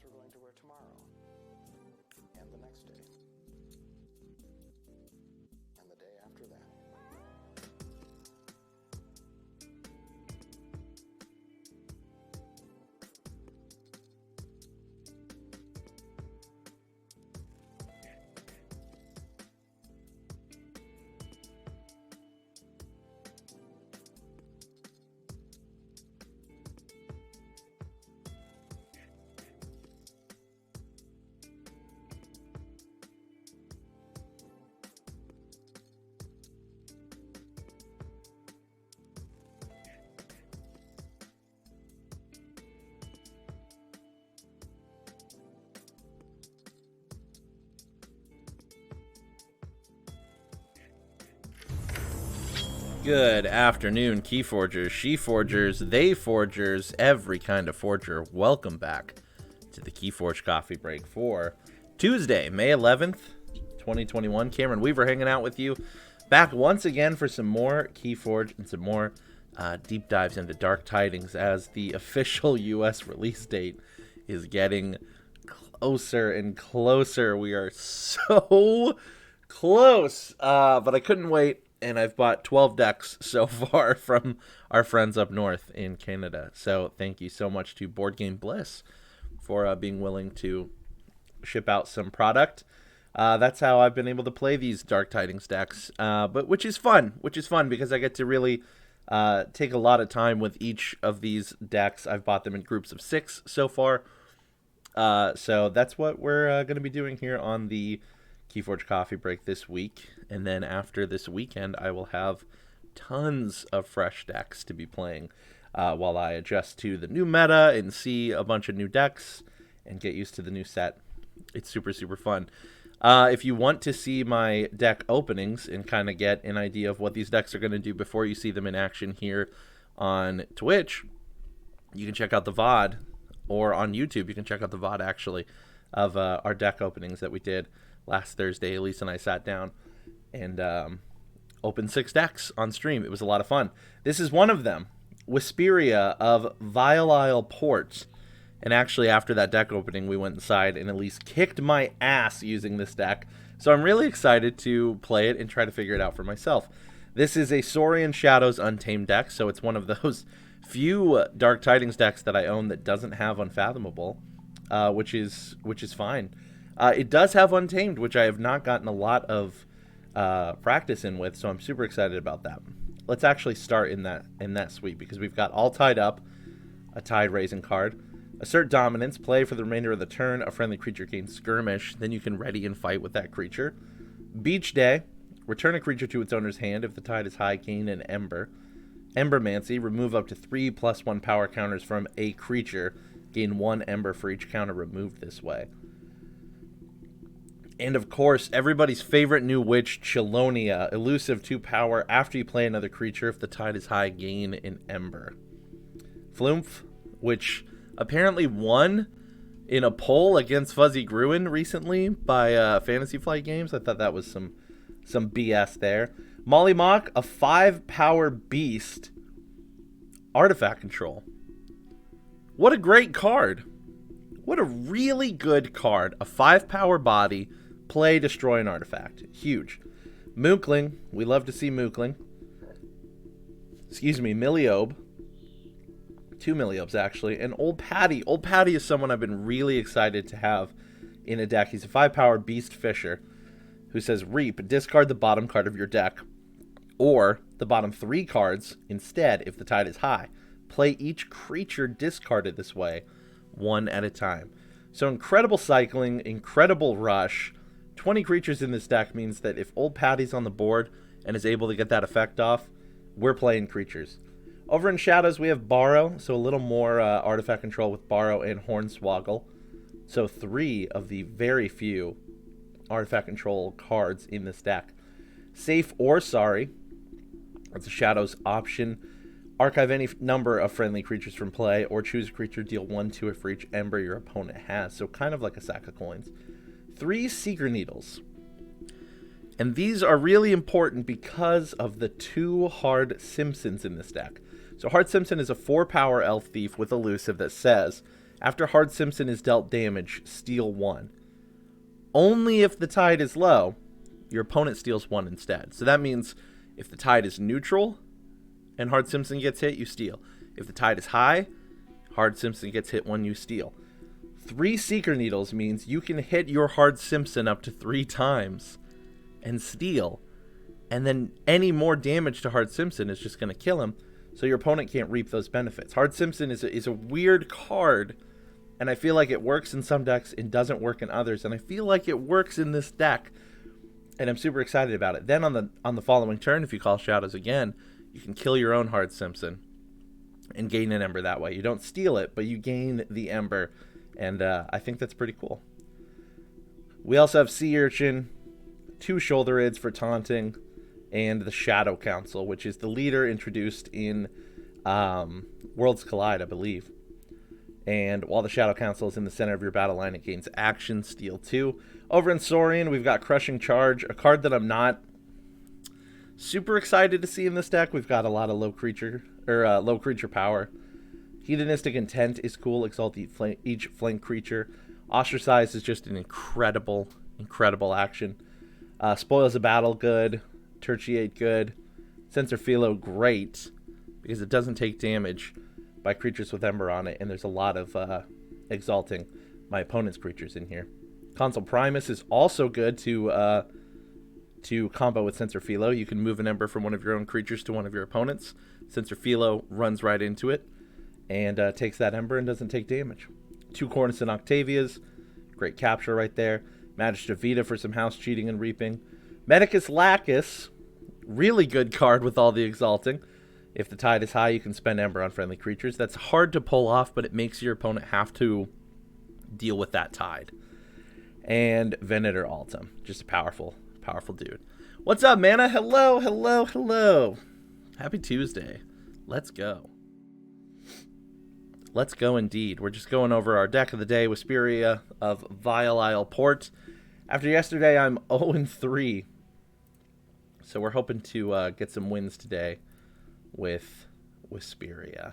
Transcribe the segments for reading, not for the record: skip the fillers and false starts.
we're going to wear tomorrow, and the next day, and the day after that. Good afternoon, KeyForgers, She-Forgers, They-Forgers, every kind of forger. Welcome back to the KeyForge Coffee Break for Tuesday, May 11th, 2021. Cameron Weaver hanging out with you. Back once again for some more KeyForge and some more deep dives into Dark Tidings as the official U.S. release date is getting closer and closer. We are so close, but I couldn't wait. And I've bought 12 decks so far from our friends up north in Canada. So thank you so much to Board Game Bliss for being willing to ship out some product. That's how I've been able to play these Dark Tidings decks, but which is fun because I get to really take a lot of time with each of these decks. I've bought them in groups of 6 so far. So that's what we're going to be doing here on the KeyForge Coffee Break this week, and then after this weekend I will have tons of fresh decks to be playing while I adjust to the new meta and see a bunch of new decks and get used to the new set. It's super fun. If you want to see my deck openings and kind of get an idea of what these decks are going to do before you see them in action here on Twitch, you can check out the VOD, or on YouTube you can check out the VOD actually of our deck openings that we did last Thursday. Elise and I sat down and opened 6 decks on stream. It was a lot of fun. This is one of them, Wisperia of Vile Isle Port. And actually, after that deck opening, we went inside and Elise kicked my ass using this deck. So I'm really excited to play it and try to figure it out for myself. This is a Saurian Shadows Untamed deck, so it's one of those few Dark Tidings decks that I own that doesn't have Unfathomable, which is fine. It does have Untamed, which I have not gotten a lot of practice in with, so I'm super excited about that. Let's actually start in that suite, because we've got All Tied Up, a Tide Raising card. Assert Dominance, play for the remainder of the turn, a friendly creature gains Skirmish, then you can ready and fight with that creature. Beach Day, return a creature to its owner's hand. If the tide is high, gain an Ember. Embermancy, remove up to 3+1 power counters from a creature. Gain 1 Ember for each counter removed this way. And of course, everybody's favorite new witch, Chelonia, elusive 2 power. After you play another creature, if the tide is high, gain an Ember. Flumph, which apparently won in a poll against Fuzzy Gruen recently by Fantasy Flight Games. I thought that was some BS there. Molly Mock, a 5 power beast, artifact control. What a great card. What a really good card. A 5 power body, play, destroy an artifact. Huge. Mookling. We love to see Mookling. Milliobe. 2 Milliobes, actually. And Old Patty. Old Patty is someone I've been really excited to have in a deck. He's a 5 power Beast Fisher who says, Reap, discard the bottom card of your deck, or the bottom 3 cards instead if the tide is high. Play each creature discarded this way, 1 at a time. So incredible cycling, incredible rush. 20 creatures in this deck means that if Old Patty's on the board and is able to get that effect off, we're playing creatures. Over in Shadows, we have Borrow, so a little more artifact control with Borrow and Hornswoggle. So 3 of the very few artifact control cards in this deck. Safe or Sorry, that's a Shadows option. Archive any number of friendly creatures from play, or choose a creature, deal 1/2 for each Ember your opponent has. So kind of like a sack of coins. 3 Seeker Needles. And these are really important because of the 2 Hard Simpsons in this deck. So Hard Simpson is a 4 power elf thief with elusive that says, After Hard Simpson is dealt damage, steal 1. Only if the tide is low, your opponent steals 1 instead. So that means if the tide is neutral and Hard Simpson gets hit, you steal. If the tide is high, Hard Simpson gets hit when you steal. 3 Seeker Needles means you can hit your Hard Simpson up to 3 times and steal. And then any more damage to Hard Simpson is just going to kill him. So your opponent can't reap those benefits. Hard Simpson is a weird card. And I feel like it works in some decks and doesn't work in others. And I feel like it works in this deck. And I'm super excited about it. Then on the following turn, if you call Shadows again, you can kill your own Hard Simpson and gain an Ember that way. You don't steal it, but you gain the Ember. And I think that's pretty cool. We also have Sea Urchin, 2 Shoulder Ids for taunting, and the Shadow Council, which is the leader introduced in Worlds Collide, I believe. And while the Shadow Council is in the center of your battle line, it gains action, steal 2. Over in Saurian, we've got Crushing Charge, a card that I'm not super excited to see in this deck. We've got a lot of low creature power. Hedonistic Intent is cool. Exalt each flank creature. Ostracize is just an incredible action. Spoils a Battle, good. Tertiate, good. Censor Philo, great, because it doesn't take damage by creatures with Ember on it, and there's a lot of exalting my opponent's creatures in here. Consul Primus is also good to combo with Censor Philo. You can move an Ember from one of your own creatures to one of your opponents. Censor Philo runs right into it and takes that Ember and doesn't take damage. 2 Cornicent Octavias, great capture right there. Magister Vita for some house cheating and reaping. Medicus Lacus, really good card with all the exalting. If the tide is high, you can spend Ember on friendly creatures. That's hard to pull off, but it makes your opponent have to deal with that tide. And Venator Altum, just a powerful dude. What's up, Mana? Hello. Happy Tuesday. Let's go. Let's go indeed. We're just going over our deck of the day, Wisperia of Vile Isle Port. After yesterday, I'm 0-3. So we're hoping to get some wins today with Wisperia.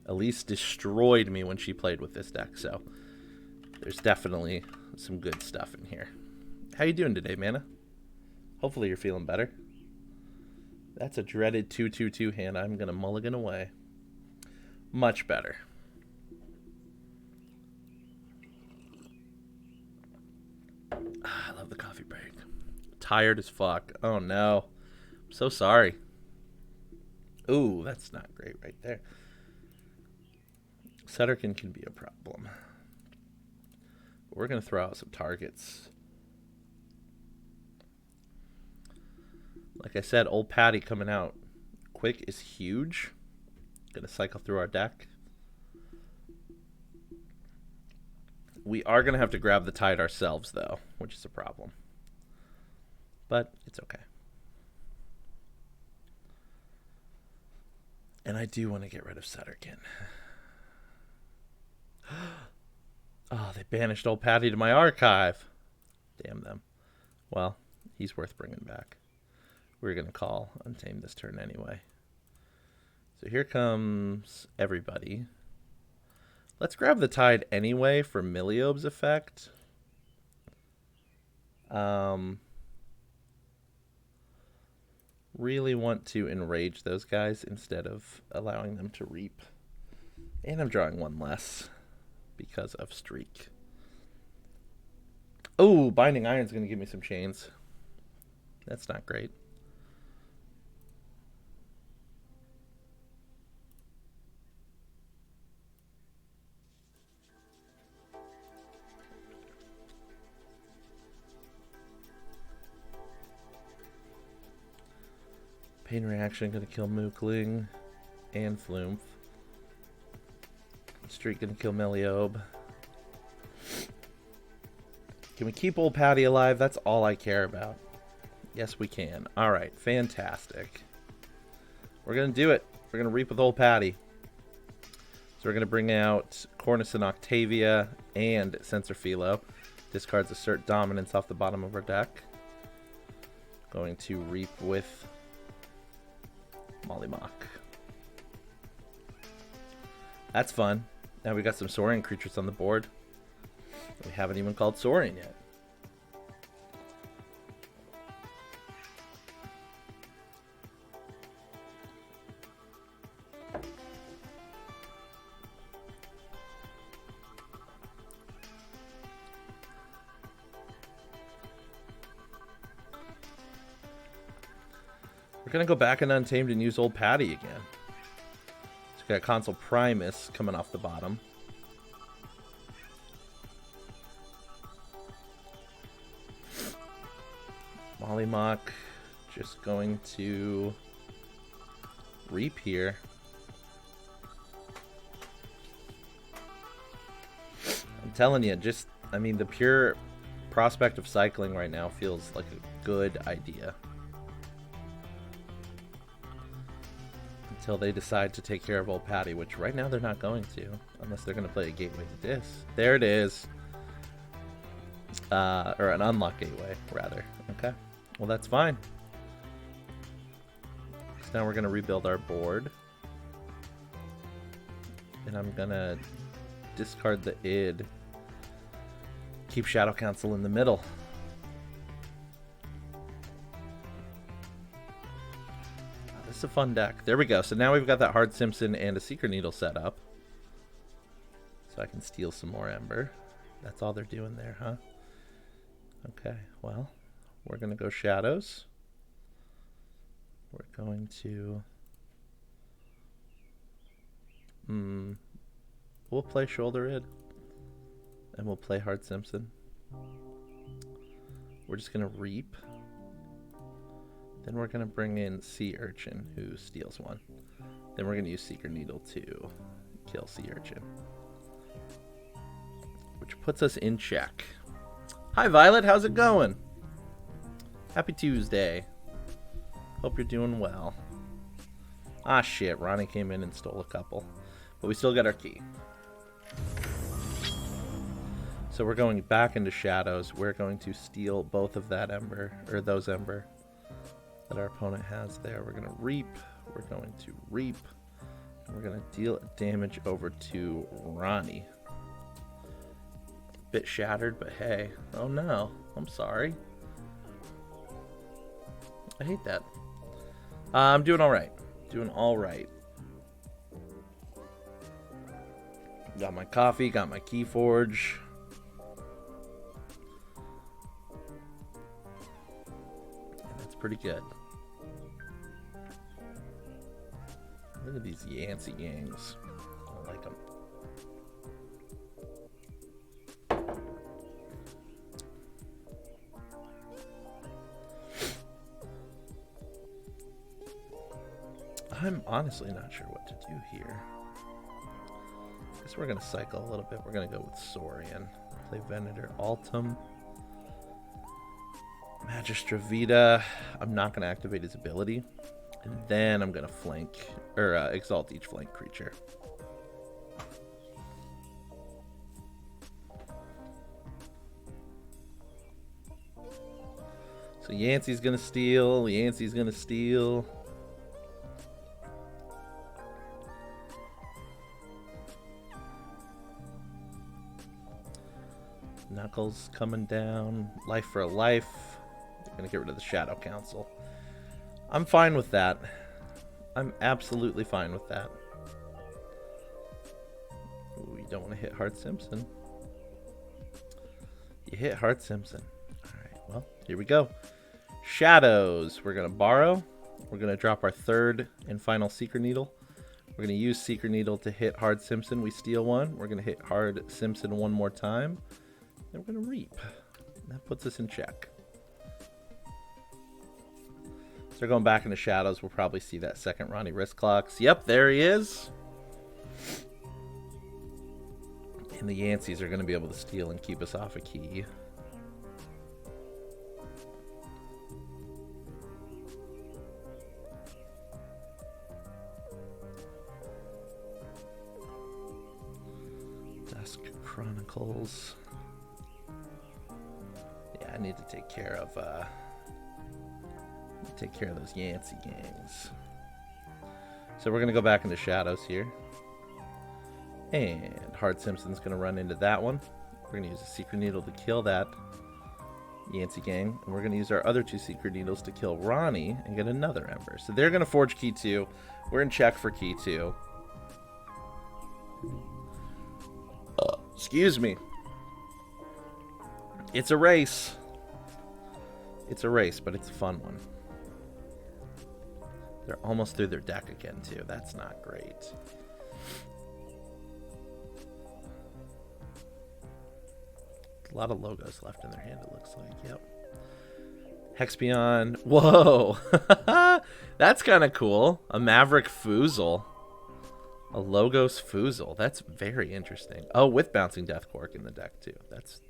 Elise destroyed me when she played with this deck, so there's definitely some good stuff in here. How you doing today, Mana? Hopefully you're feeling better. That's a dreaded 2/2/2 hand. I'm going to mulligan away. Much better. I love the coffee break. Tired as fuck. Oh no. I'm so sorry. Ooh, that's not great right there. Sutterkin can be a problem. We're going to throw out some targets. Like I said, Old Patty coming out quick is huge. Going to cycle through our deck. We are going to have to grab the tide ourselves, though, which is a problem. But it's okay. And I do want to get rid of Sutterkin. Oh, they banished Old Patty to my archive. Damn them. Well, he's worth bringing back. We're going to call Untamed this turn anyway. So here comes everybody. Let's grab the tide anyway for Miliobe's effect. Really want to enrage those guys instead of allowing them to reap. And I'm drawing one less because of Streak. Oh, Binding Iron's going to give me some chains. That's not great. Pain Reaction going to kill Mookling and Flume. Streak going to kill Meliobe. Can we keep Old Patty alive? That's all I care about. Yes, we can. All right, fantastic. We're going to do it. We're going to reap with Old Patty. So we're going to bring out Cornicent Octavia and Censor Philo. Discards Assert Dominance off the bottom of our deck. Going to reap with Mollymock. That's fun. Now we got some Saurian creatures on the board. We haven't even called Saurian yet. We're going to go back in Untamed and use Old Patty again. So we got Consul Primus coming off the bottom. Mollymawk just going to Reap here. I'm telling you, I mean, the pure prospect of cycling right now feels like a good idea. Until they decide to take care of Old Patty, which right now they're not going to, unless they're going to play a Gateway to Dis. There it is. Or an Unlock Gateway, rather. Okay. Well, that's fine. So now we're going to rebuild our board. And I'm going to discard the id. Keep Shadow Council in the middle. This is a fun deck. There we go. So now we've got that Hard Simpson and a Seeker Needle set up. So I can steal some more Ember. That's all they're doing there, huh? Okay, well, we're going to go Shadows. We're going to... We'll play Shoulder Id. And we'll play Hard Simpson. We're just going to Reap. Then we're going to bring in Sea Urchin, who steals one. Then we're going to use Seeker Needle to kill Sea Urchin. Which puts us in check. Hi, Violet. How's it going? Happy Tuesday. Hope you're doing well. Ah, shit. Ronnie came in and stole a couple. But we still got our key. So we're going back into Shadows. We're going to steal both of that Ember, or those Ember that our opponent has there. We're going to Reap. We're going to Reap. And we're going to deal damage over to Ronnie. Bit shattered, but hey. Oh no. I'm sorry. I hate that. I'm doing alright. Doing alright. Got my coffee, got my KeyForge. And that's pretty good. Look at these Yancey Yangs. I like them. I'm honestly not sure what to do here. I guess we're going to cycle a little bit. We're going to go with Saurian. Play Venator Altum. Magistra Vita. I'm not going to activate his ability. And then I'm going to flank, or exalt each flank creature. So Yancey's going to steal. Yancey's going to steal. Knuckles coming down. Life for a life. They're going to get rid of the Shadow Council. I'm fine with that. I'm absolutely fine with that. Ooh, you don't want to hit Hard Simpson. You hit Hard Simpson. Alright, well, here we go. Shadows. We're going to borrow. We're going to drop our third and final Seeker Needle. We're going to use Seeker Needle to hit Hard Simpson. We steal one. We're going to hit Hard Simpson one more time. Then we're going to Reap. That puts us in check. So going back into Shadows, we'll probably see that second Ronnie wrist clocks. Yep, there he is. And the Yanceys are going to be able to steal and keep us off a key. Dusk Chronicles. Yeah, I need to take care of those Yancey gangs. So we're going to go back into Shadows here. And Hard Simpson's going to run into that one. We're going to use a Secret Needle to kill that Yancey gang. And we're going to use our other 2 Secret Needles to kill Ronnie and get another Ember. So they're going to forge key 2. We're in check for key 2. Excuse me. It's a race. It's a race, but it's a fun one. They're almost through their deck again, too. That's not great. A lot of logos left in their hand, it looks like. Yep. Hexpion. Whoa. That's kind of cool. A Maverick Foozle. A Logos Foozle. That's very interesting. Oh, with Bouncing Death Cork in the deck, too. That's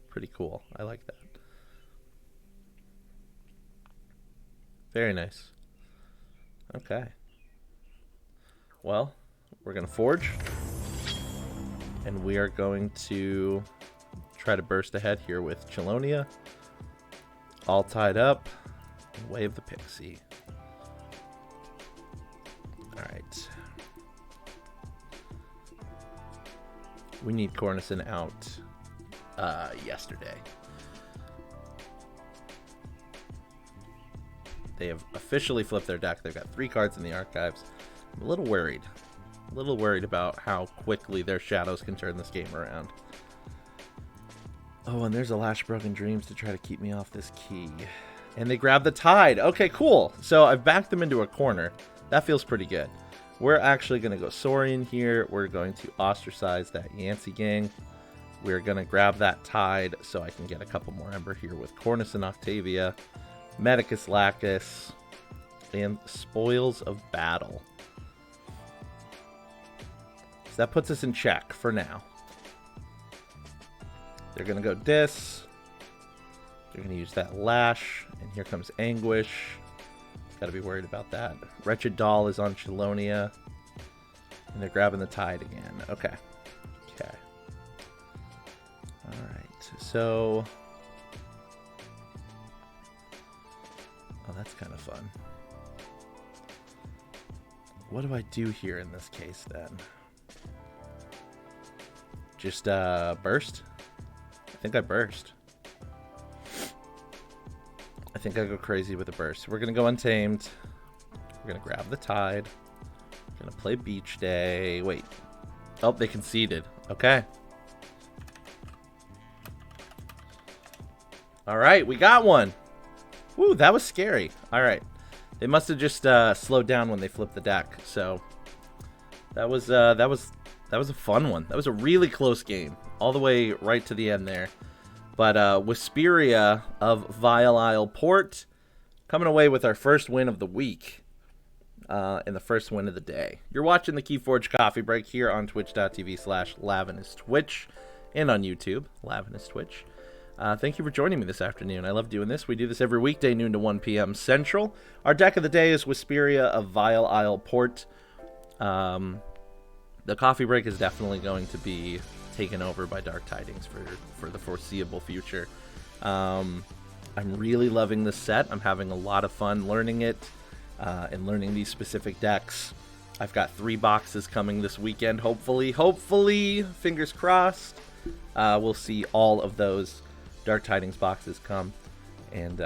pretty cool. I like that. Very nice. Okay. Well, we're going to forge. And we are going to try to burst ahead here with Chelonia. All tied up. Wave the Pixie. Alright. We need Cornison out yesterday. They have officially flipped their deck. They've got 3 cards in the archives. I'm a little worried. A little worried about how quickly their shadows can turn this game around. Oh, and there's a Lash Broken Dreams to try to keep me off this key. And they grab the Tide. Okay, cool. So I've backed them into a corner. That feels pretty good. We're actually going to go Saurian here. We're going to ostracize that Yancey gang. We're going to grab that Tide so I can get a couple more Ember here with Cornison Octavia, Medicus Lacus, and Spoils of Battle. So that puts us in check for now. They're going to go Dis. They're going to use that Lash. And here comes Anguish. Got to be worried about that. Wretched Doll is on Chelonia. And they're grabbing the Tide again. Okay. Okay. Alright. So. Oh, that's kind of fun. What do I do here in this case then? Just burst? I think I burst. I think I go crazy with a burst. We're going to go Untamed. We're going to grab the Tide. We're going to play Beach Day. Wait. Oh, they conceded. Okay. All right, we got one. Woo, that was scary. All right. They must have just slowed down when they flipped the deck. So that was a fun one. That was a really close game. All the way right to the end there. But Wisperia of Vile Isle Port coming away with our first win of the week and the first win of the day. You're watching the KeyForge Coffee Break here on twitch.tv/LavinusTwitch and on YouTube, LavinusTwitch. Thank you for joining me this afternoon. I love doing this. We do this every weekday, noon to 1 p.m. Central. Our deck of the day is Wisperia of Vile Isle Port. The Coffee Break is definitely going to be taken over by Dark Tidings for the foreseeable future. I'm really loving this set. I'm having a lot of fun learning it and learning these specific decks. I've got 3 boxes coming this weekend, hopefully, fingers crossed. We'll see all of those Dark Tidings boxes come, and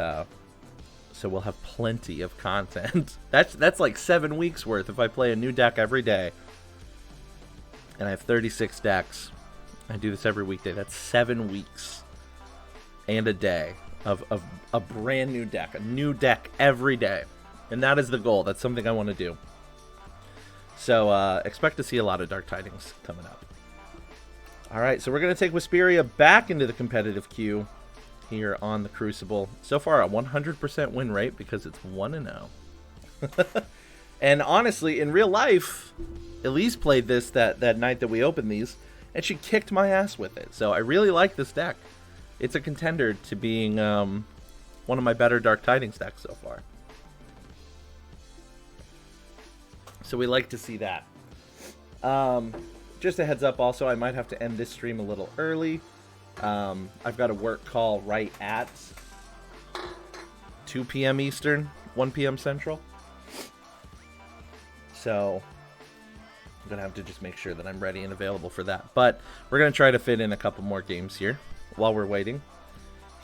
so we'll have plenty of content. That's like 7 weeks worth if I play a new deck every day. And I have 36 decks. I do this every weekday. That's 7 weeks and a day of a brand new deck. A new deck every day. And that is the goal. That's something I want to do. So expect to see a lot of Dark Tidings coming up. Alright, so we're going to take Wisperia back into the competitive queue here on the Crucible. So far a 100% win rate because it's 1-0. And honestly, in real life, Elise played this that night that we opened these, and she kicked my ass with it. So I really like this deck. It's a contender to being one of my better Dark Tidings decks so far. So we like to see that. Just a heads up also, I might have to end this stream a little early. I've got a work call right at 2 p.m. Eastern, 1 p.m. Central. So I'm going to have to just make sure that I'm ready and available for that. But we're going to try to fit in a couple more games here while we're waiting.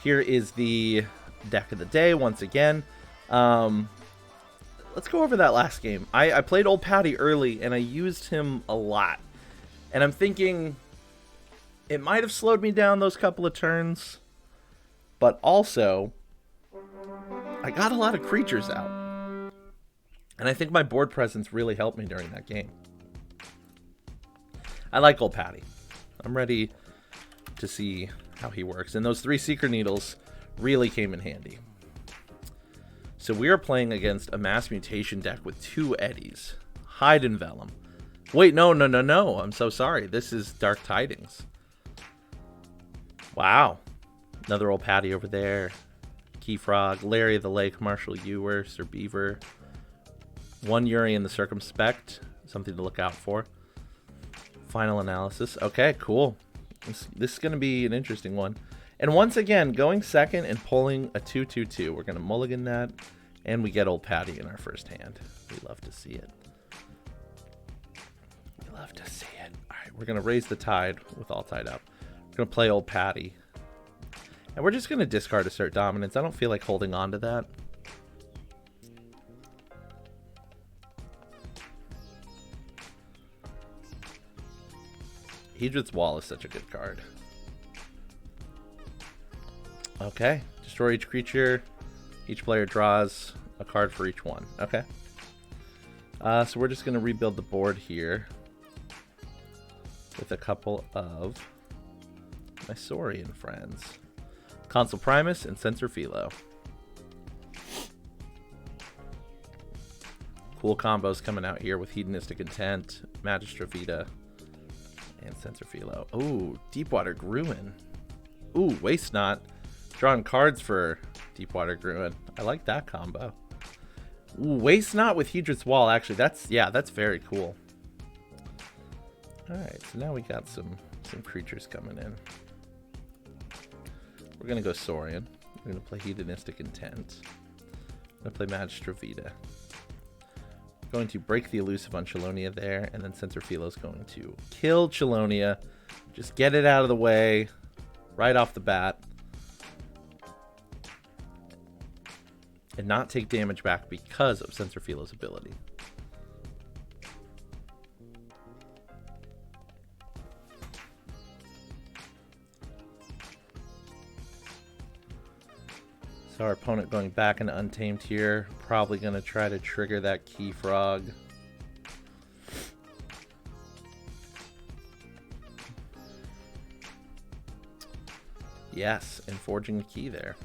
Here is the deck of the day once again. Let's go over that last game. I played Old Patty early, and I used him a lot. And I'm thinking it might have slowed me down those couple of turns, but also I got a lot of creatures out. And I think my board presence really helped me during that game. I like Old Patty. I'm ready to see how he works. And those 3 Seeker Needles really came in handy. So we are playing against a Mass Mutation deck with 2 Eddies. Hide and Vellum. Wait, no. I'm so sorry. This is Dark Tidings. Wow. Another Old Patty over there. Key Frog, Larry of the Lake, Marshall Ewer, Sir Beaver. 1 Yuri in the Circumspect. Something to look out for. Final Analysis. Okay, cool. This is going to be an interesting one. And once again, going second and pulling a 2/2/2. We're going to mulligan that, and we get Old Patty in our first hand. We love to see it. We love to see it. All right, we're going to raise the tide with all tied up. We're going to play Old Patty. And we're just going to discard Assert Dominance. I don't feel like holding on to that. Hedron's Wall is such a good card. Okay. Destroy each creature. Each player draws a card for each one. Okay. So we're just going to rebuild the board here with a couple of my Saurian friends. Consul Primus and Sensor Philo. Cool combos coming out here with Hedonistic Intent, Magistra Vita, and Sensor Philo. Ooh, Deepwater Gruin. Ooh, Waste Not. Drawing cards for Deepwater Gruin. I like that combo. Ooh, Waste Not with Hedron's Wall. Actually, that's very cool. Alright, so now we got some creatures coming in. We're going to go Saurian. We're going to play Hedonistic Intent. I'm going to play Magistra Vita. Going to break the Elusive on Chelonia there, and then Sensor Philo's going to kill Chelonia. Just get it out of the way right off the bat. And not take damage back because of Sensor Philo's ability. So our opponent going back into Untamed here. Probably going to try to trigger that Key Frog. Yes, and forging the key there.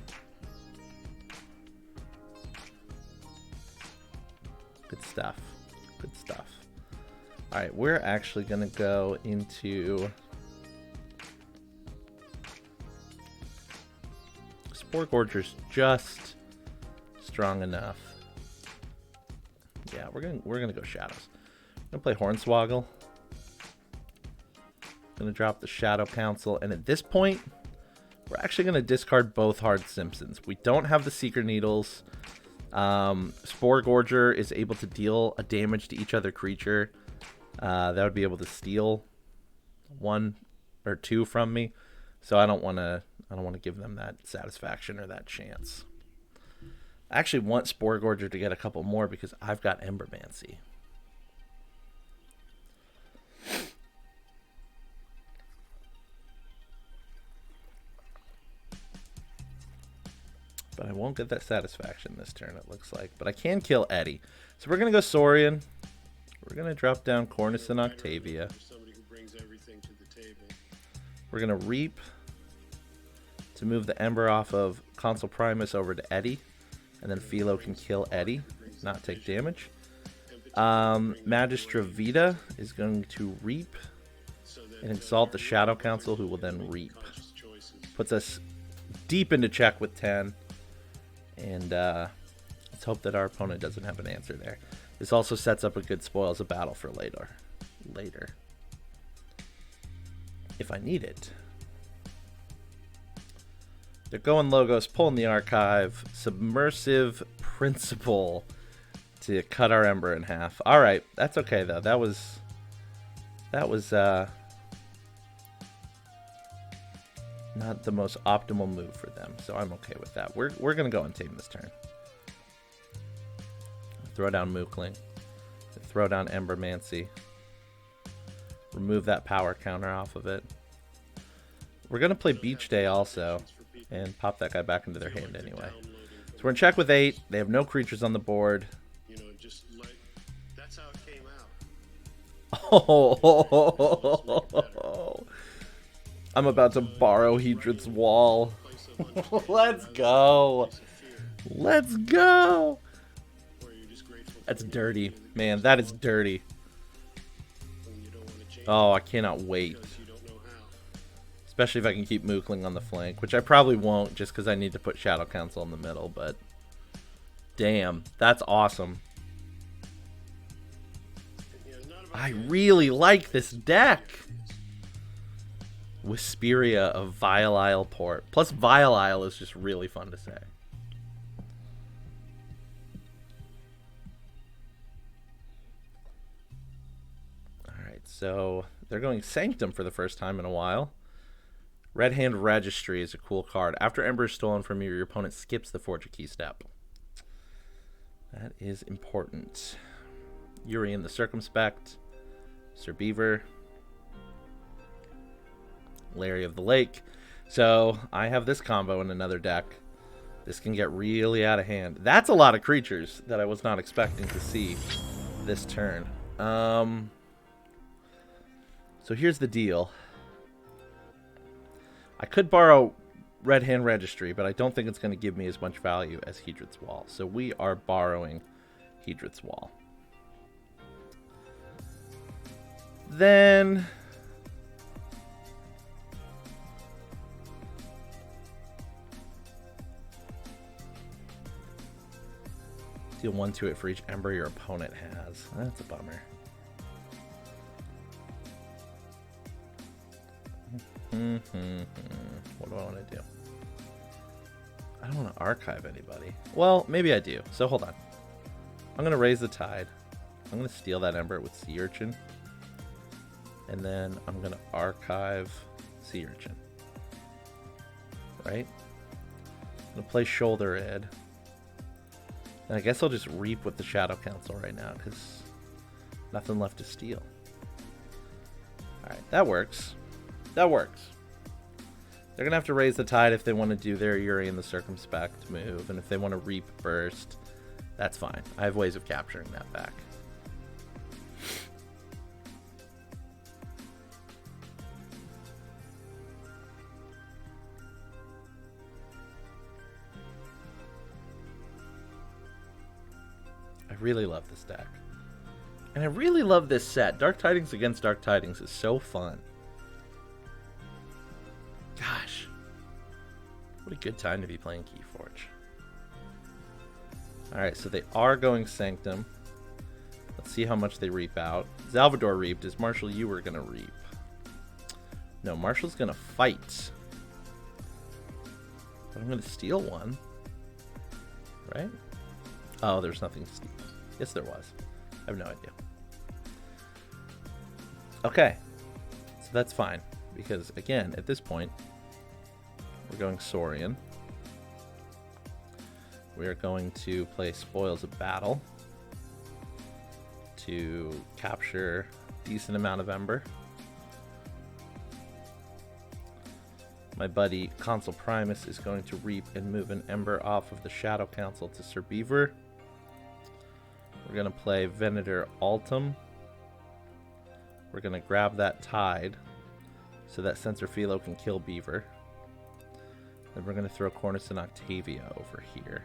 Good stuff. Good stuff. All right, we're actually going to go into Spore Gorger's just strong enough. Yeah, we're gonna go Shadows. I'm gonna play Hornswoggle. Gonna drop the Shadow Council, and at this point, we're actually gonna discard both Hard Simpsons. We don't have the Seeker Needles. Spore Gorger is able to deal a damage to each other creature. That would be able to steal 1 or 2 from me. So I don't want to give them that satisfaction or that chance. I actually want Spore Gorger to get a couple more because I've got Embermancy. But I won't get that satisfaction this turn, it looks like. But I can kill Eddie. So we're going to go Saurian. We're going to drop down Cornus and Octavia. We're going to Reap to move the Ember off of Consul Primus over to Eddie. And then Philo can kill Eddie, not take damage. Magistra Vita is going to Reap and Exalt the Shadow Council, who will then Reap. Puts us deep into check with 10. And let's hope that our opponent doesn't have an answer there. This also sets up a good Spoils of Battle for later. If I need it. They're going Logos, pulling the Archive. Submersive Principle to cut our Ember in half. Alright, that's okay though. That was That was not the most optimal move for them, so I'm okay with that. We're going to go Untame this turn. Throw down Mookling. Throw down Embermancy. Remove that power counter off of it. We're going to play Beach Day also and pop that guy back into their hand anyway. So we're in check with 8. They have no creatures on the board. That's how it came out. Oh, I'm about to borrow Hedron's Wall. Let's go. Let's go. That's dirty. Man, that is dirty. Oh, I cannot wait. Especially if I can keep Mookling on the flank, which I probably won't just because I need to put Shadow Council in the middle, but damn, that's awesome. I really like this deck. Wisperia of Vile Isle Port. Plus Vile Isle is just really fun to say. Alright, so they're going Sanctum for the first time in a while. Red Hand Registry is a cool card. After Ember is stolen from you, your opponent skips the Forge a Key step. That is important. Urian the Circumspect. Sir Beaver. Larry of the Lake. So I have this combo in another deck. This can get really out of hand. That's a lot of creatures that I was not expecting to see this turn. So here's the deal. I could borrow Red Hand Registry, but I don't think it's going to give me as much value as Hedron's Wall. So we are borrowing Hedron's Wall. Then deal 1/2 for each Ember your opponent has. That's a bummer. What do I want to do? I don't want to archive anybody. Well, maybe I do. So hold on. I'm going to raise the tide. I'm going to steal that Ember with Sea Urchin. And then I'm going to archive Sea Urchin. Right? I'm going to play Shoulder Ed. And I guess I'll just reap with the Shadow Council right now because nothing left to steal. Alright, that works. That works. They're going to have to raise the tide if they want to do their Urian the Circumspect move. And if they want to reap first, that's fine. I have ways of capturing that back. I really love this deck. And I really love this set. Dark Tidings against Dark Tidings is so fun. Gosh. What a good time to be playing KeyForge. Alright, so they are going Sanctum. Let's see how much they reap out. Salvador reaped. Is Marshall, you were going to reap? No, Marshall's going to fight. But I'm going to steal one. Right? Oh, there's nothing to steal. Yes, there was. I have no idea. Okay. So that's fine. Because, again, at this point, we're going Saurian. We are going to play Spoils of Battle to capture a decent amount of Ember. My buddy Consul Primus is going to reap and move an Ember off of the Shadow Council to Sir Beaver. We're going to play Venator Altum. We're going to grab that Tide so that Sensor Philo can kill Beaver. Then we're going to throw Cornison Octavia over here.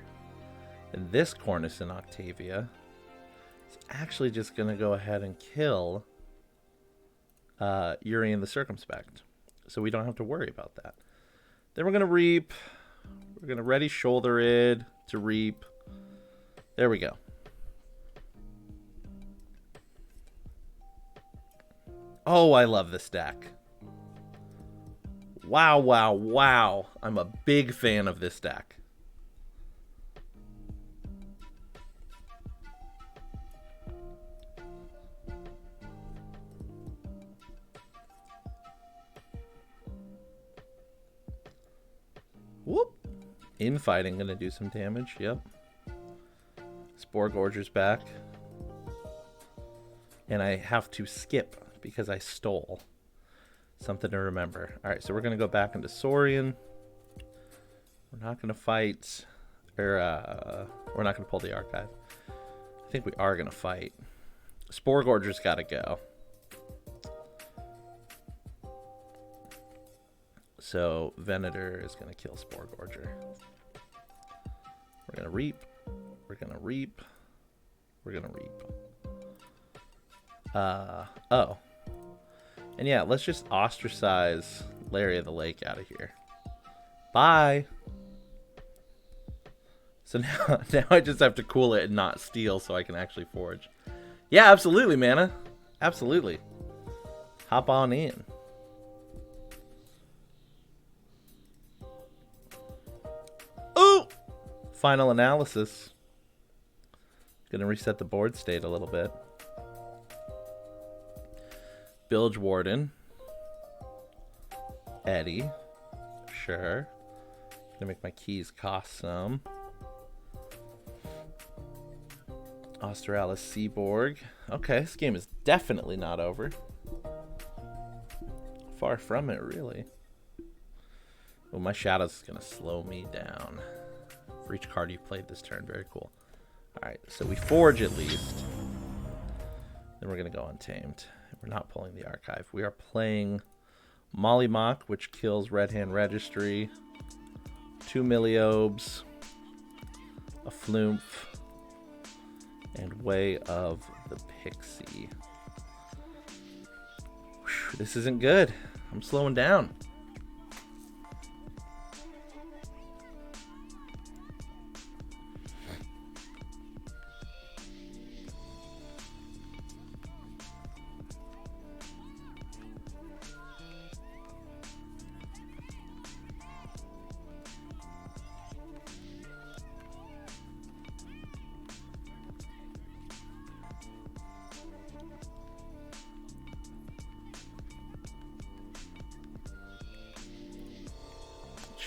And this Cornison Octavia is actually just going to go ahead and kill Urian the Circumspect. So we don't have to worry about that. Then we're going to reap. We're going to ready Shoulder Id to reap. There we go. Oh, I love this deck. Wow, wow, wow. I'm a big fan of this deck. Whoop. Infighting gonna do some damage. Yep. Spore Gorger's back. And I have to skip because I stole. Something to remember. Alright, so we're gonna go back into Saurian. We're not gonna fight. Or we're not gonna pull the archive. I think we are gonna fight. Spore Gorger's gotta go. So Venator is gonna kill Spore Gorger. We're gonna reap. We're gonna reap. We're gonna reap. Oh. And yeah, let's just ostracize Larry of the Lake out of here. Bye. So now I just have to cool it and not steal so I can actually forge. Yeah, absolutely, Mana. Absolutely. Hop on in. Ooh! Final analysis. Gonna reset the board state a little bit. Bilge Warden. Eddie. Sure. Gonna make my keys cost some. Australis Seaborg. Okay, this game is definitely not over. Far from it, really. Well, my Shadow's gonna slow me down. For each card you've played this turn. Very cool. Alright, so we forge at least. Then we're gonna go Untamed. We're not pulling the archive. We are playing Mollymawk, which kills Red Hand Registry. 2 Milliobes. A Flumph. And Way of the Pixie. Whew, this isn't good. I'm slowing down.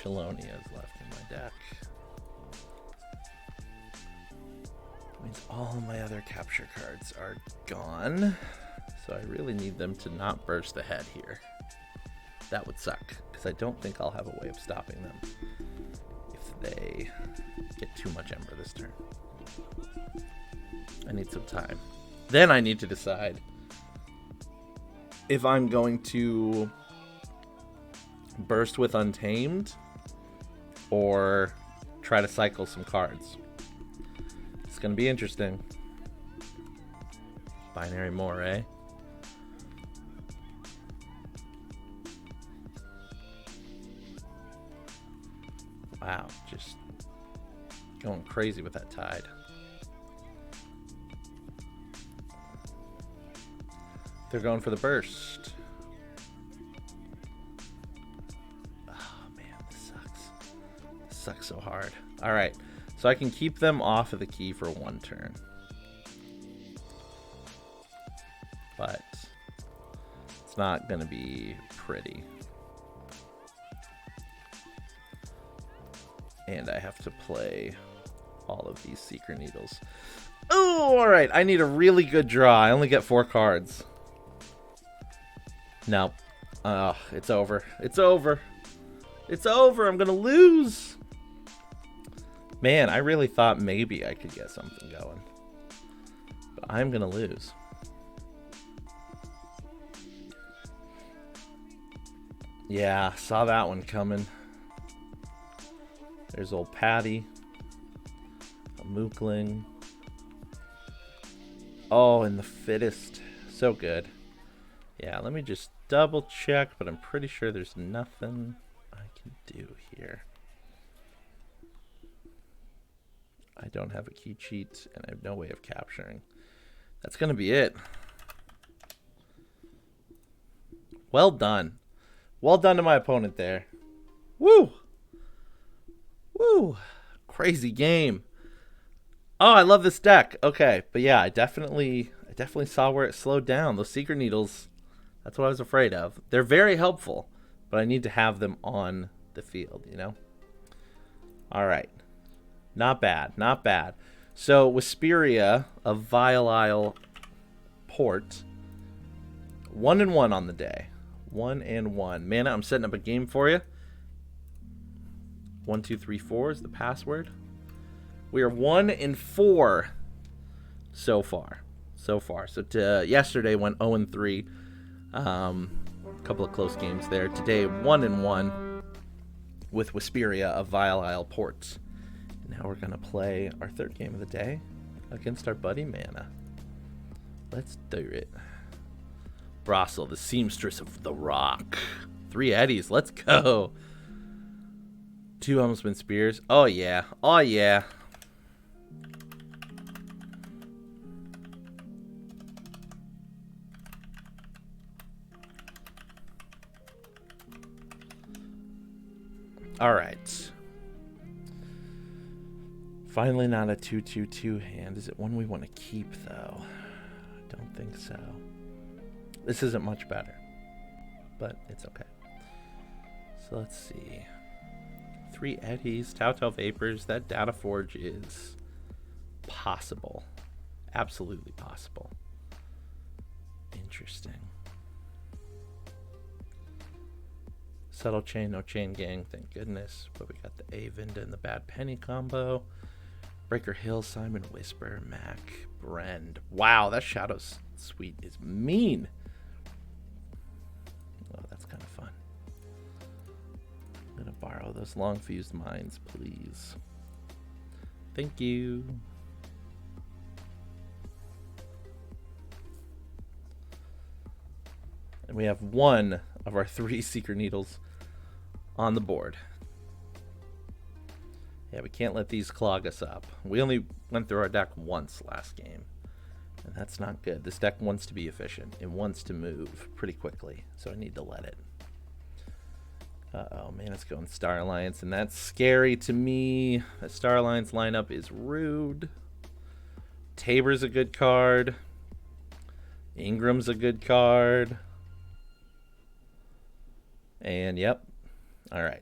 Chelonia is left in my deck. Means all my other capture cards are gone. So I really need them to not burst the head here. That would suck, because I don't think I'll have a way of stopping them if they get too much Ember this turn. I need some time. Then I need to decide if I'm going to burst with Untamed or try to cycle some cards. It's gonna be interesting. Binary Moray. Wow, just going crazy with that Tide. They're going for the burst. Sucks so hard. Alright, so I can keep them off of the key for one turn. But it's not going to be pretty. And I have to play all of these Secret Needles. Oh, alright, I need a really good draw. I only get 4 cards. No. It's over. It's over. It's over. I'm going to lose. Man, I really thought maybe I could get something going. But I'm going to lose. Yeah, saw that one coming. There's old Patty. A Mookling. Oh, and the Fittest. So good. Yeah, let me just double check, but I'm pretty sure there's nothing I can do here. I don't have a key cheat, and I have no way of capturing. That's going to be it. Well done. Well done to my opponent there. Woo! Woo! Crazy game. Oh, I love this deck. Okay, but yeah, I definitely saw where it slowed down. Those Secret Needles, that's what I was afraid of. They're very helpful, but I need to have them on the field, you know? All right. Not bad. Not bad. So, Wisperia of Vile Isle Port. 1-1 on the day. 1-1. Mana, I'm setting up a game for you. 1, 2, 3, 4 is the password. We are 1-4 so far. So, yesterday went 0-3. Couple of close games there. Today, 1-1 with Wisperia of Vile Isle Port. Now we're going to play our third game of the day against our buddy Mana. Let's do it. Brossel, the seamstress of the rock. 3 eddies. Let's go. 2 Helmsman Spears. Oh, yeah. Oh, yeah. All right. Finally not a 2-2-2 hand. Is it one we want to keep, though? I don't think so. This isn't much better, but it's okay. So let's see. 3 eddies, Tautau Vapors. That Data Forge is possible. Absolutely possible. Interesting. Subtle Chain, no Chain Gang, thank goodness. But we got the Avinda and the Bad Penny combo. Breaker Hill, Simon Whisper, Mac, Brend. Wow, that Shadow Suite is mean. Oh, that's kind of fun. I'm going to borrow those long fused mines, please. Thank you. And we have 1 of our 3 Seeker Needles on the board. Yeah, we can't let these clog us up. We only went through our deck once last game, and that's not good. This deck wants to be efficient. It wants to move pretty quickly, so I need to let it. Uh-oh, man, it's going Star Alliance, and that's scary to me. The Star Alliance lineup is rude. Tabor's a good card. Ingram's a good card. And, yep. All right.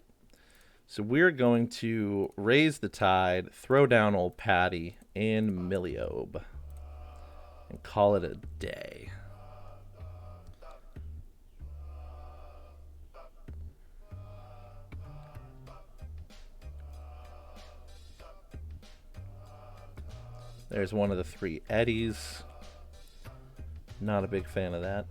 So we're going to raise the tide, throw down old Patty and Milliobe, and call it a day. There's one of the 3 eddies. Not a big fan of that.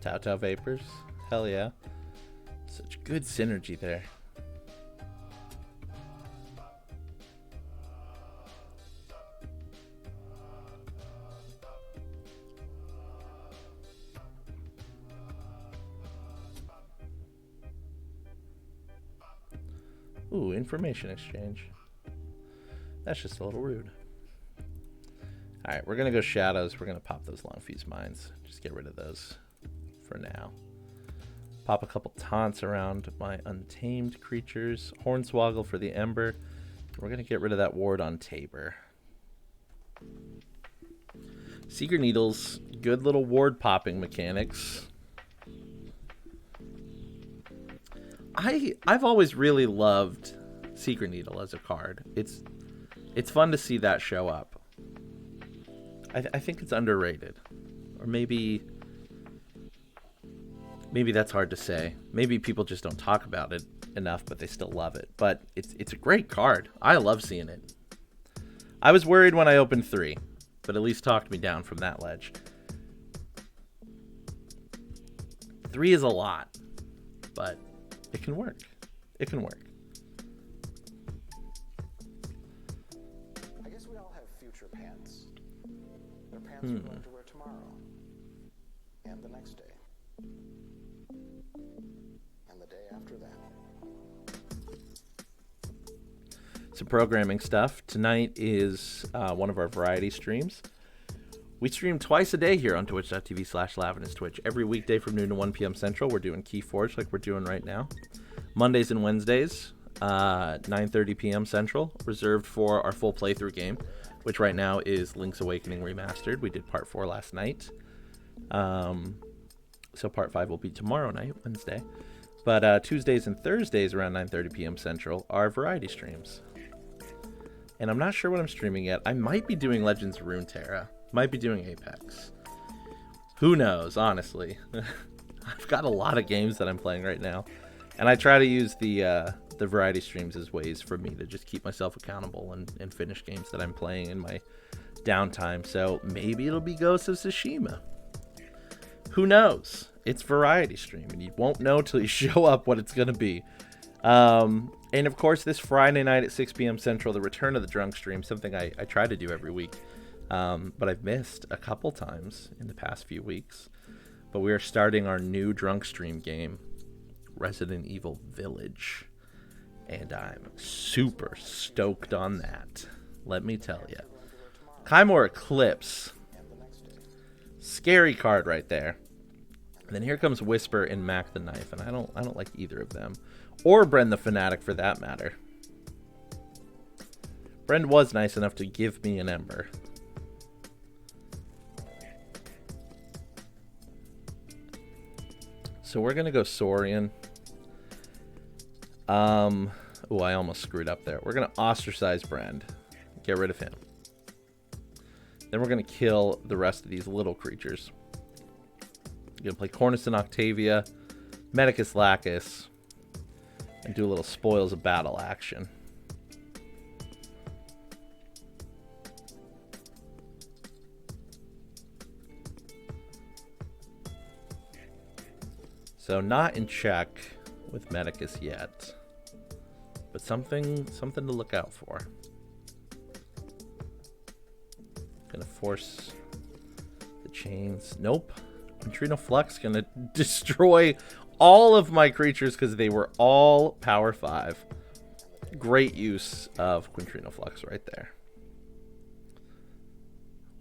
Tautau Vapors. Hell yeah. Such good synergy there. Ooh, information exchange. That's just a little rude. Alright, we're going to go Shadows. We're going to pop those long fuse mines. Just get rid of those for now. Pop a couple taunts around my untamed creatures. Hornswoggle for the Ember. We're going to get rid of that ward on Tabor. Seeker Needles, good little ward popping mechanics. I've always really loved Seeker Needle as a card. It's fun to see that show up. I think it's underrated. Or maybe that's hard to say. Maybe people just don't talk about it enough, but they still love it. But it's a great card. I love seeing it. I was worried when I opened 3, but at least talked me down from that ledge. 3 is a lot, but it can work. It can work. I guess we all have future pants. They're pants we're going to wear tomorrow. And the next day. And the day after that. Some programming stuff. Tonight is one of our variety streams We stream twice a day here on twitch.tv/LavinusTwitch. Every weekday from noon to 1 p.m. Central, we're doing KeyForge like we're doing right now. Mondays and Wednesdays, 9:30 p.m. Central, reserved for our full playthrough game, which right now is Link's Awakening Remastered. We did part 4 last night. So part 5 will be tomorrow night, Wednesday. But Tuesdays and Thursdays around 9:30 p.m. Central are variety streams. And I'm not sure what I'm streaming yet. I might be doing Legends of Runeterra. Might be doing Apex. Who knows, honestly. I've got a lot of games that I'm playing right now. And I try to use the variety streams as ways for me to just keep myself accountable and finish games that I'm playing in my downtime. So maybe it'll be Ghost of Tsushima. Who knows? It's variety stream, and you won't know till you show up what it's going to be. And of course, this Friday night at 6 p.m. Central, the return of the drunk stream, something I try to do every week. But I've missed a couple times in the past few weeks. But we are starting our new drunk stream game, Resident Evil Village. And I'm super stoked on that. Let me tell you. Kaimor Eclipse. Scary card right there. And then here comes Whisper and Mac the Knife, and I don't like either of them. Or Bren the Fanatic for that matter. Bren was nice enough to give me an Ember. So we're gonna go Saurian. Oh, I almost screwed up there. We're gonna ostracize Brand. Get rid of him. Then we're gonna kill the rest of these little creatures. Gonna play Cornison Octavia, Medicus Lacus, and do a little Spoils of Battle action. So not in check with Medicus yet, but something to look out for. Gonna force the chains. Nope. Neutrino Flux gonna destroy all of my creatures because they were all power 5. Great use of Quintrino Flux right there.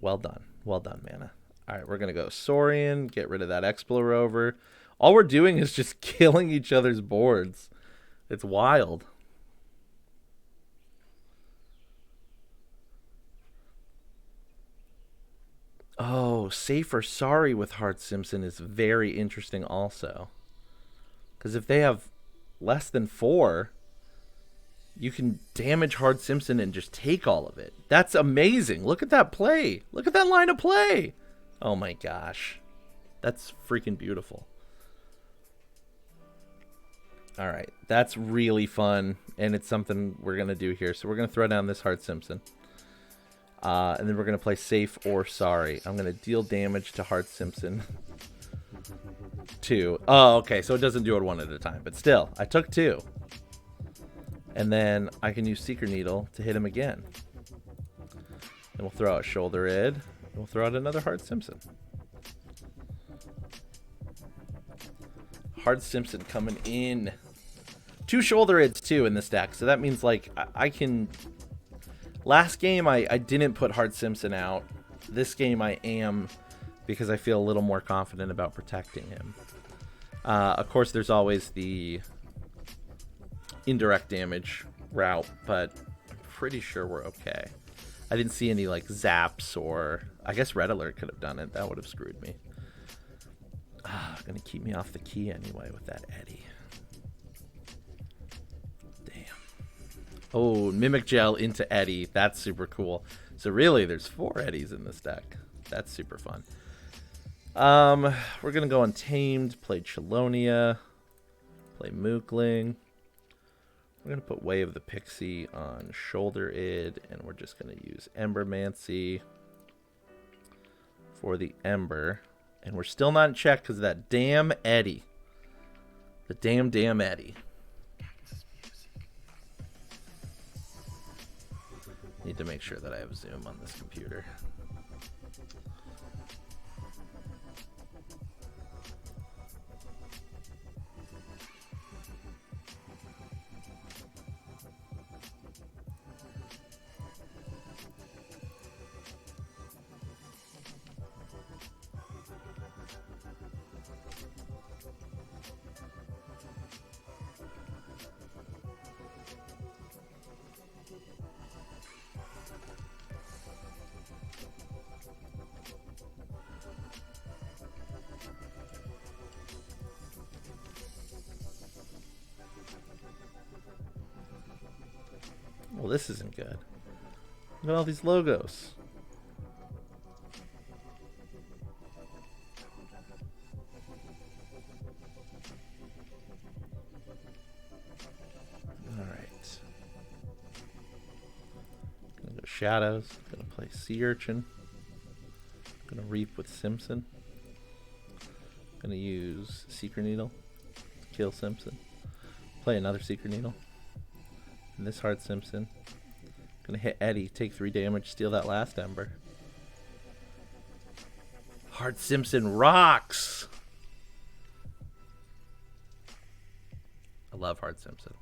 Well done. Well done, mana. Alright, we're gonna go Saurian, get rid of that Explorer. All we're doing is just killing each other's boards. It's wild. Oh, Safer Sorry with Hart Simpson is very interesting also. Because if they have less than 4, you can damage Hart Simpson and just take all of it. That's amazing. Look at that play. Look at that line of play. Oh my gosh. That's freaking beautiful. All right. That's really fun. And it's something we're going to do here. So we're going to throw down this Hart Simpson. And then we're going to play Safe or Sorry. I'm going to deal damage to Hart Simpson. 2. Oh, okay. So it doesn't do it one at a time. But still, I took 2. And then I can use Seeker Needle to hit him again. And we'll throw out Shoulder Id. And we'll throw out another Hart Simpson. Hart Simpson coming in. 2 Shoulder Ids too in this deck. So that means like I can... Last game, I didn't put Hart Simpson out. This game, I am, because I feel a little more confident about protecting him. Of course, there's always the indirect damage route, but I'm pretty sure we're okay. I didn't see any, like, zaps or... I guess Red Alert could have done it. That would have screwed me. Gonna keep me off the key anyway with that Eddie. Oh, Mimic Gel into Eddie. That's super cool. So really, there's 4 Eddies in this deck. That's super fun. We're going to go Untamed, play Chelonia, play Mookling. We're going to put Way of the Pixie on Shoulder Id, and we're just going to use Embermancy for the Ember. And we're still not in check because of that damn Eddie. The damn Eddie. Need to make sure that I have Zoom on this computer. this isn't good. Look at all these logos. Alright. Gonna go Shadows. Gonna play Sea Urchin. Gonna Reap with Simpson. Gonna use Secret Needle. Kill Simpson. Play another Secret Needle. And this hard Simpson. Gonna hit Eddie, take 3 damage, steal that last Ember. Hard Simpson rocks! I love Hard Simpson.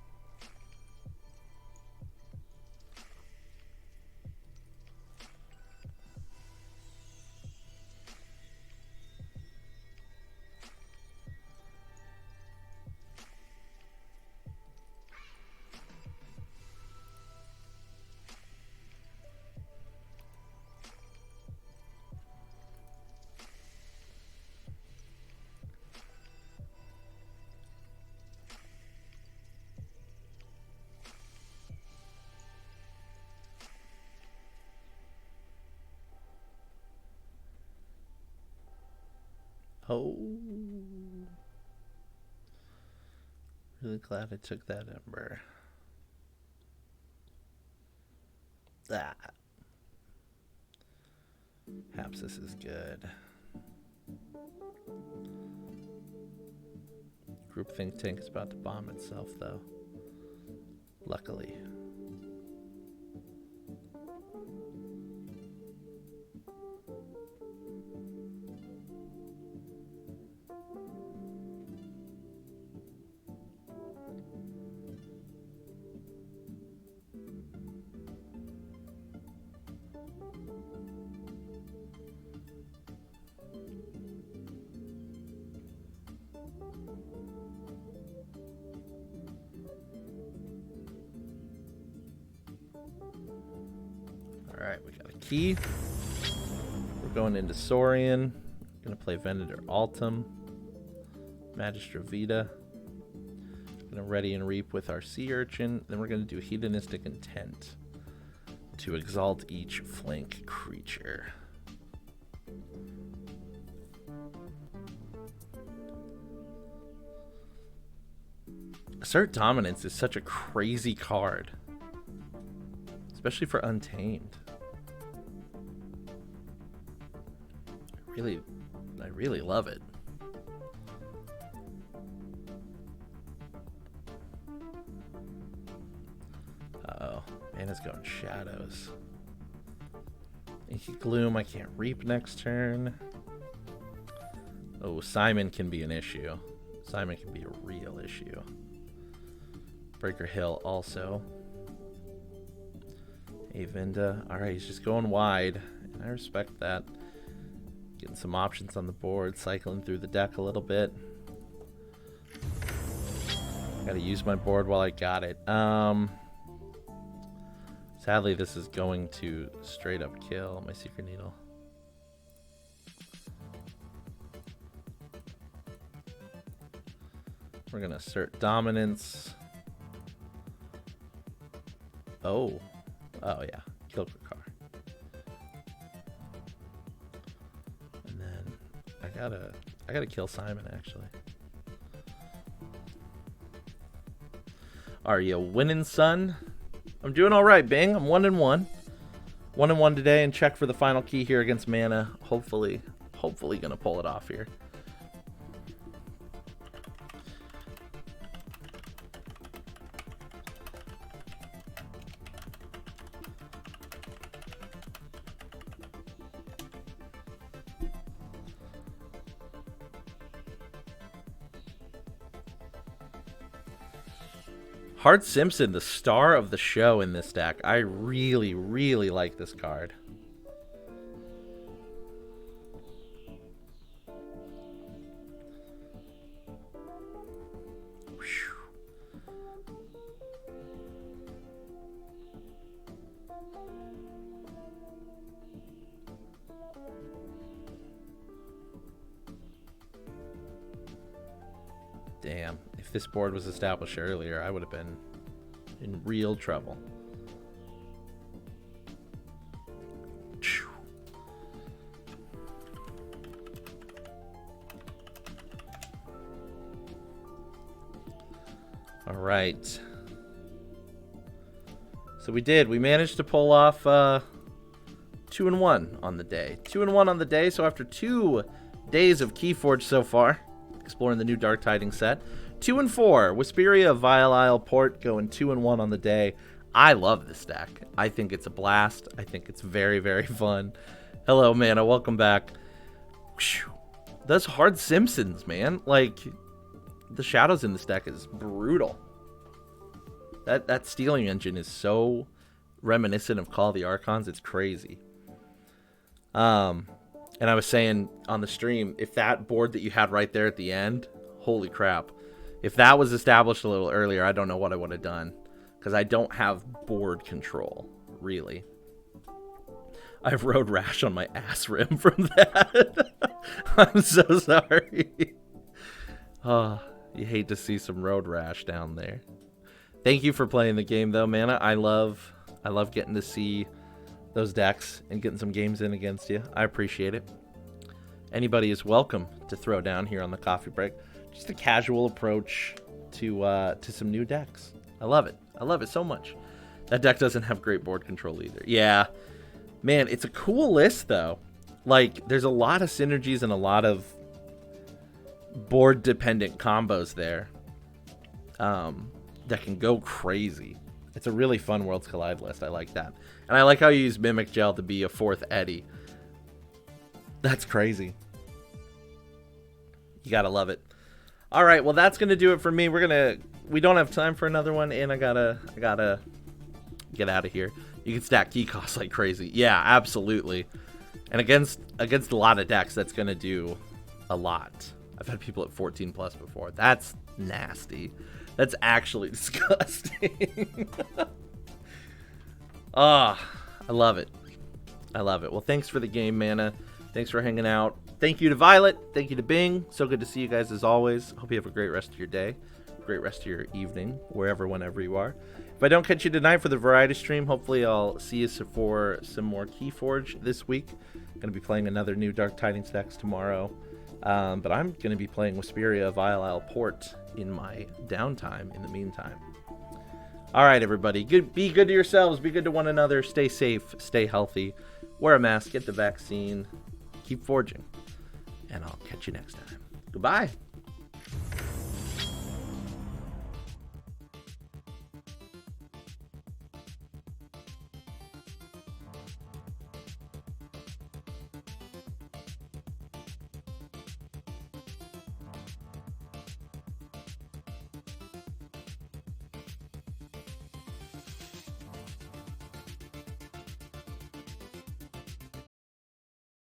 Oh. Really glad I took that Ember. Ah. Perhaps this is good. Groupthink Tank is about to bomb itself, though. Luckily. Alright, we got a key. We're going into Saurian. Gonna play Venator Altum. Magistra Vita. Gonna Ready and Reap with our Sea Urchin. Then we're gonna do Hedonistic Intent to exalt each flank creature. Assert Dominance is such a crazy card. Especially for Untamed. I really love it. Uh-oh. Mana's going Shadows. Inky Gloom, I can't Reap next turn. Oh, Simon can be an issue. Simon can be a real issue. Breaker Hill also. Avinda. Alright, he's just going wide. And I respect that. Getting some options on the board. Cycling through the deck a little bit. Gotta use my board while I got it. Sadly, this is going to straight up kill my Secret Needle. We're gonna assert Dominance. Oh yeah, kill Kakar. And then I gotta kill Simon actually. Are you winning, son? I'm doing all right, Bing. I'm 1-1. 1-1 today, and check for the final key here against Mana. Hopefully gonna pull it off here. Hard Simpson, the star of the show in this deck. I really, really like this card. Whew. Damn. If this board was established earlier, I would have been in real trouble. All right. So we managed to pull off 2-1 on the day. 2-1 on the day, so after 2 days of KeyForge so far, exploring the new Dark Tidings set, 2-4. Wisperia, Vile Isle, Port going 2-1 on the day. I love this deck. I think it's a blast. I think it's very, very fun. Hello, Mana. Welcome back. Whew. Those hard Simpsons, man. Like, the shadows in this deck is brutal. That stealing engine is so reminiscent of Call of the Archons. It's crazy. And I was saying on the stream, if that board that you had right there at the end, holy crap. If that was established a little earlier, I don't know what I would have done. Because I don't have board control, really. I have road rash on my ass rim from that. I'm so sorry. Oh, you hate to see some road rash down there. Thank you for playing the game, though, Mana. I love getting to see those decks and getting some games in against you. I appreciate it. Anybody is welcome to throw down here on the coffee break. Just a casual approach to some new decks. I love it. I love it so much. That deck doesn't have great board control either. Yeah. Man, it's a cool list, though. Like, there's a lot of synergies and a lot of board-dependent combos there that can go crazy. It's a really fun Worlds Collide list. I like that. And I like how you use Mimic Gel to be a 4th Eddie. That's crazy. You gotta love it. All right, well, that's gonna do it for me. We don't have time for another one, and I gotta get out of here. You can stack key costs like crazy. Yeah, absolutely. And against a lot of decks, that's gonna do a lot. I've had people at 14 plus before. That's nasty. That's actually disgusting. I love it. I love it. Well, thanks for the game, Mana. Thanks for hanging out. Thank you to Violet. Thank you to Bing. So good to see you guys as always. Hope you have a great rest of your day. Great rest of your evening, whenever you are. If I don't catch you tonight for the variety stream, hopefully I'll see you for some more KeyForge this week. Going to be playing another new Dark Tidings decks tomorrow. But I'm going to be playing Wisperia, Vile Isle, Port in my downtime in the meantime. All right, everybody. Be good to yourselves. Be good to one another. Stay safe. Stay healthy. Wear a mask. Get the vaccine. Keep forging. And I'll catch you next time. Goodbye.